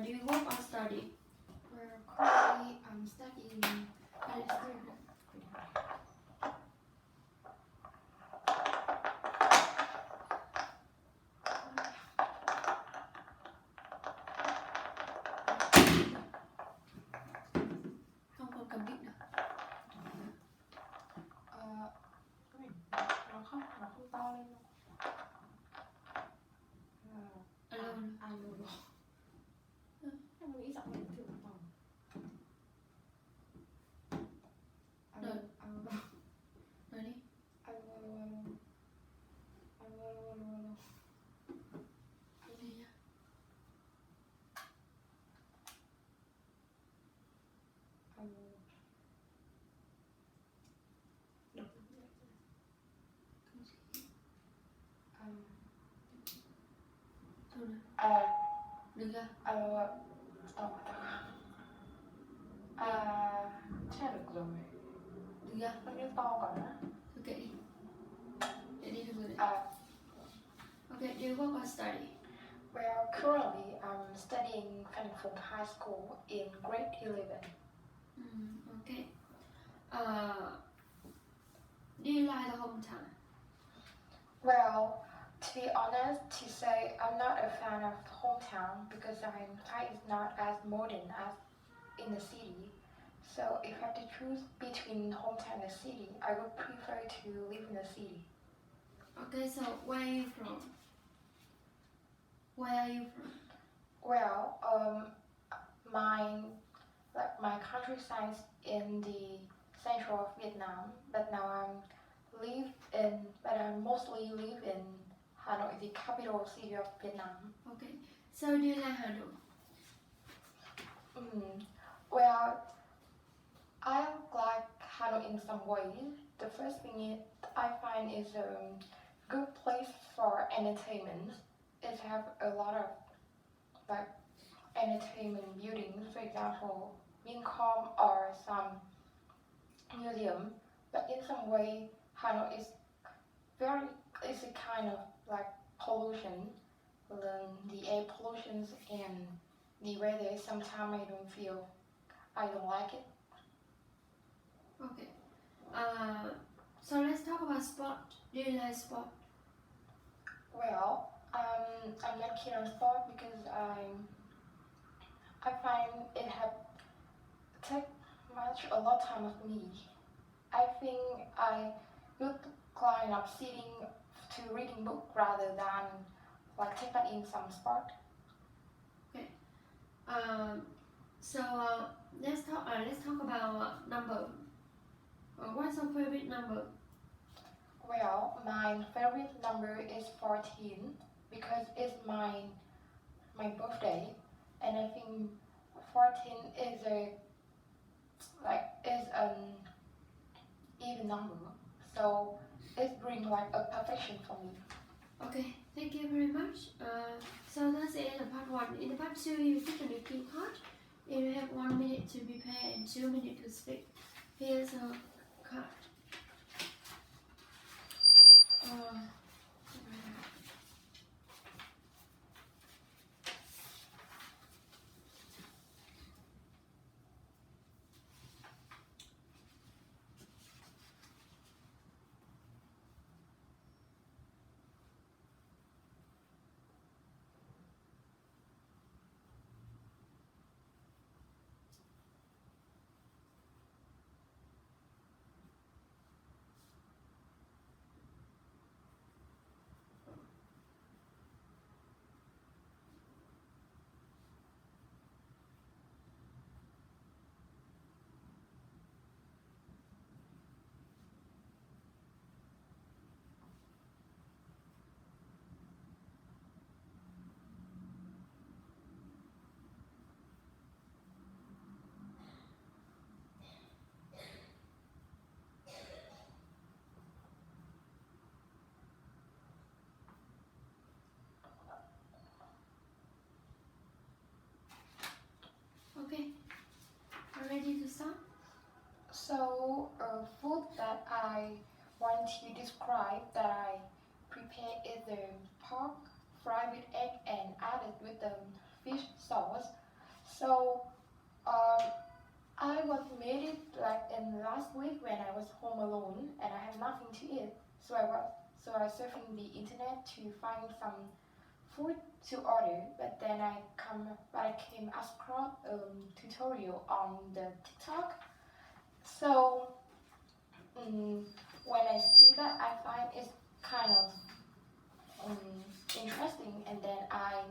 Do you work or study? Well, currently I'm studying IE3. Không còn cầm mic nữa. Nó không to lên đâu. Alo. Em nghĩ giọng mình thử to. Rồi đi. Đi nha. Được chưa? Chắc được rồi. Được chưa? Nó như to còn á. Thôi kệ đi. Để đi được rồi đấy. Okay, do you work or study? Well, currently I'm studying Frankfurt High School in grade 11. Okay. Do you like the hometown? Well, to be honest, to say I'm not a fan of hometown because Thai is not as modern as in the city. So if I have to choose between hometown and the city, I would prefer to live in the city. Okay, so where are you from? Well, my country side's in the central of Vietnam, but now I mostly live in Hanoi, the capital city of Vietnam. Okay, so do you like Hanoi? Well, I like Hanoi in some ways. The first thing I find is a good place for entertainment. It have a lot of entertainment buildings, for example, Vincom or some museum. But in some way, Hanoi is a kind of pollution. The air pollution and the weather. Sometimes I don't like it. Okay. So let's talk about sport. Do you like sport? Well, I'm not keen on sport because I find it take a lot of time of me. I think I would climb up sitting to reading book rather than take part in some sport. Okay. So let's talk about number. What's your favorite number? Well, my favorite number is 14 because it's my birthday, and I think 14 is an even number, so it brings a perfection for me. Okay, thank you very much. So that's the end of part 1. In the part 2, you pick a new cue card. You have 1 minute to prepare and 2 minutes to speak. Here's a card. Okay, are you ready to start? So, food that I want to describe that I prepare is the pork fried with egg and added with the fish sauce. So I was made it like in last week when I was home alone and I had nothing to eat. So I was surfing the internet to find some food to order, but then I came across a tutorial on the TikTok. So when I see that, I find it's kind of interesting, and then I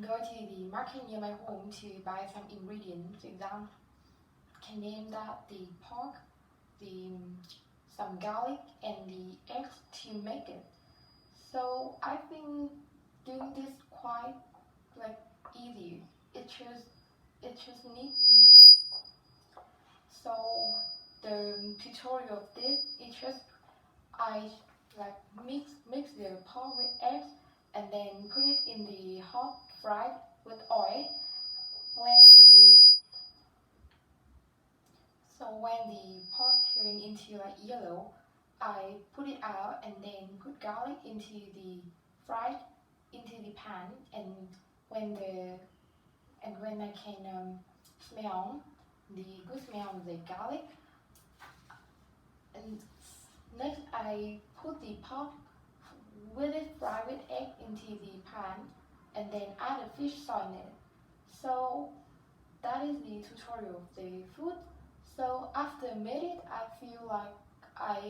go to the market near my home to buy some ingredients. For example, can name that the pork, some garlic, and the eggs to make it. So I think doing this quite like easy. It just need me. So the tutorial of this, it just I like mix the pork with eggs and then put it in the hot fried with oil. When the pork turn into like yellow, I put it out and then put garlic into the pan, and when I can smell the good smell of the garlic, and next I put the pork with it fried with egg into the pan and then add a fish sauce in it. So that is the tutorial of the food. So after I made it, I feel like I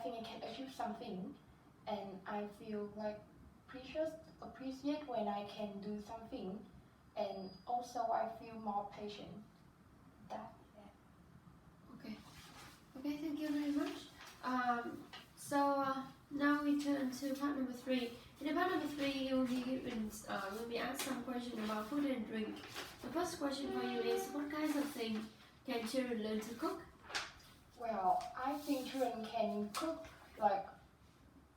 think I can achieve something, and I feel like appreciate when I can do something, and also I feel more patient. That's it. Okay. Okay, thank you very much. Now we turn to part number 3. In part number 3, you will be given, will be asked some questions about food and drink. The first question for you is, what kinds of things can children learn to cook? Well, I think children can cook like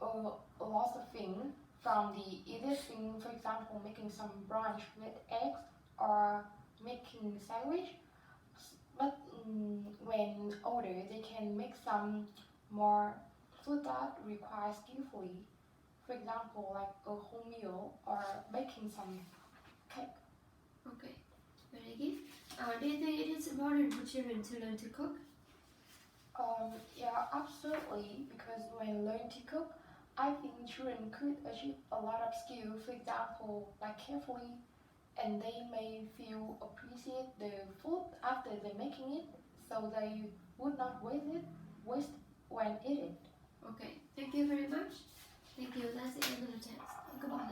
a lot of things, from the easiest thing, for example, making some brunch with eggs or making sandwich. But when older, they can make some more food that requires skillfully. For example, like a whole meal or making some cake. Okay, very good. Do you think it is important for children to learn to cook? Yeah, absolutely. Because when learn to cook, I think children could achieve a lot of skill. For example, like carefully, and they may feel appreciate the food after they're making it, so they would not waste when eating. Okay, thank you very much. Thank you. That's the end of the test. Goodbye.